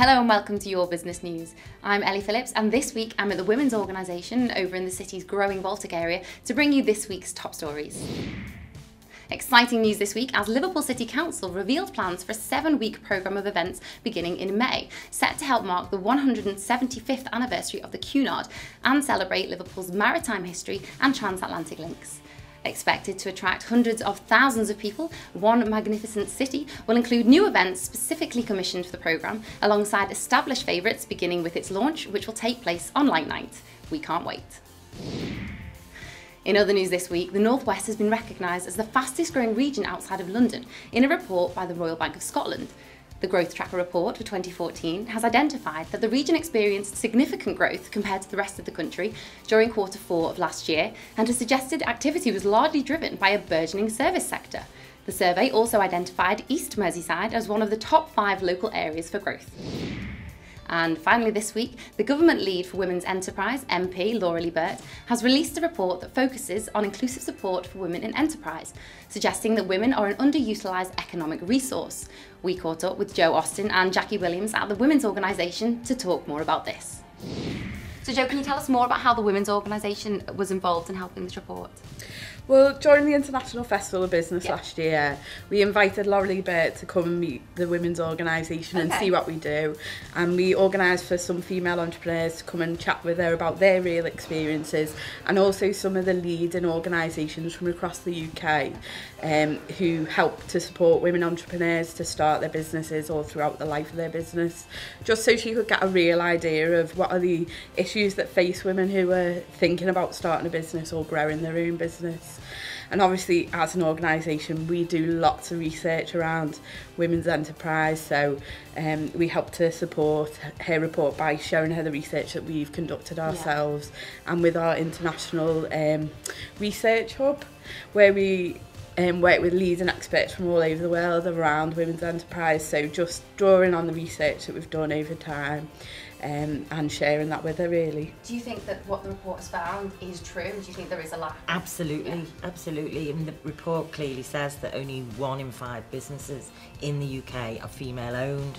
Hello and welcome to Your Business News. I'm Ellie Phillips and this week I'm at the women's organisation over in the city's growing Baltic area to bring you this week's top stories. Exciting news this week as Liverpool City Council revealed plans for a 7-week programme of events beginning in May, set to help mark the 175th anniversary of the Cunard and celebrate Liverpool's maritime history and transatlantic links. Expected to attract hundreds of thousands of people, One Magnificent City will include new events specifically commissioned for the programme, alongside established favourites beginning with its launch, which will take place on Light Night. We can't wait. In other news this week, the North West has been recognised as the fastest growing region outside of London in a report by the Royal Bank of Scotland. The Growth Tracker report for 2014 has identified that the region experienced significant growth compared to the rest of the country during Q4 of last year and has suggested activity was largely driven by a burgeoning service sector. The survey also identified East Merseyside as one of the top 5 local areas for growth. And finally this week, the Government Lead for Women's Enterprise, MP Laura Lee Burt, has released a report that focuses on inclusive support for women in enterprise, suggesting that women are an underutilised economic resource. We caught up with Jo Austin and Jackie Williams at the Women's Organisation to talk more about this. So Jo, can you tell us more about how the Women's Organisation was involved in helping this report? Well, during the International Festival of Business last year, we invited Laura Lee Burt to come and meet the Women's Organisation and see what we do. And we organised for some female entrepreneurs to come and chat with her about their real experiences, and also some of the leading organisations from across the UK who help to support women entrepreneurs to start their businesses or throughout the life of their business, just so she could get a real idea of what are the issues that face women who are thinking about starting a business or growing their own business. And obviously, as an organisation, we do lots of research around women's enterprise, so we help to support her report by showing her the research that we've conducted ourselves, and with our international research hub, where we work with leading experts from all over the world around women's enterprise, so just drawing on the research that we've done over time and sharing that with her, really. Do you think that what the report has found is true? Do you think there is a lack? Absolutely, absolutely. And the report clearly says that only 1 in 5 businesses in the UK are female owned.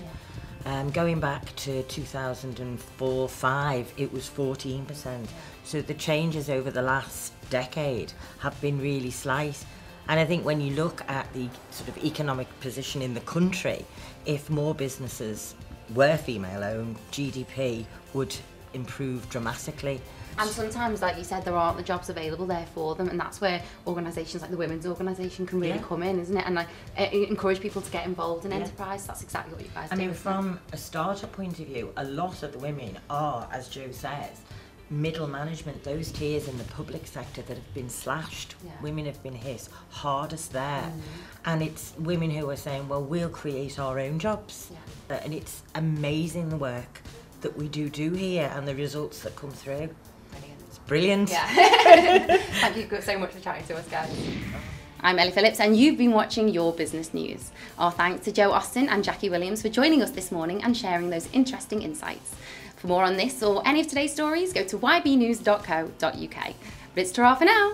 Going back to 2004-05, it was 14%. So the changes over the last decade have been really slight. And I think when you look at the sort of economic position in the country, if more businesses were female-owned, GDP would improve dramatically. And sometimes, like you said, there aren't the jobs available there for them, and that's where organisations like the Women's Organisation can really come in, isn't it? And like encourage people to get involved in enterprise. That's exactly what you guys do. I mean, from a startup point of view, a lot of the women are, as Jo says, middle management, those tiers in the public sector that have been slashed. Women have been hit hardest there. And it's women who are saying, well, we'll create our own jobs. And it's amazing the work that we do here and the results that come through. Brilliant. It's brilliant. Yeah. Thank you so much for chatting to us, guys. I'm Ellie Phillips and you've been watching Your Business News. Our thanks to Jo Austin and Jackie Williams for joining us this morning and sharing those interesting insights. For more on this or any of today's stories, go to ybnews.co.uk. But it's ta-ra for now.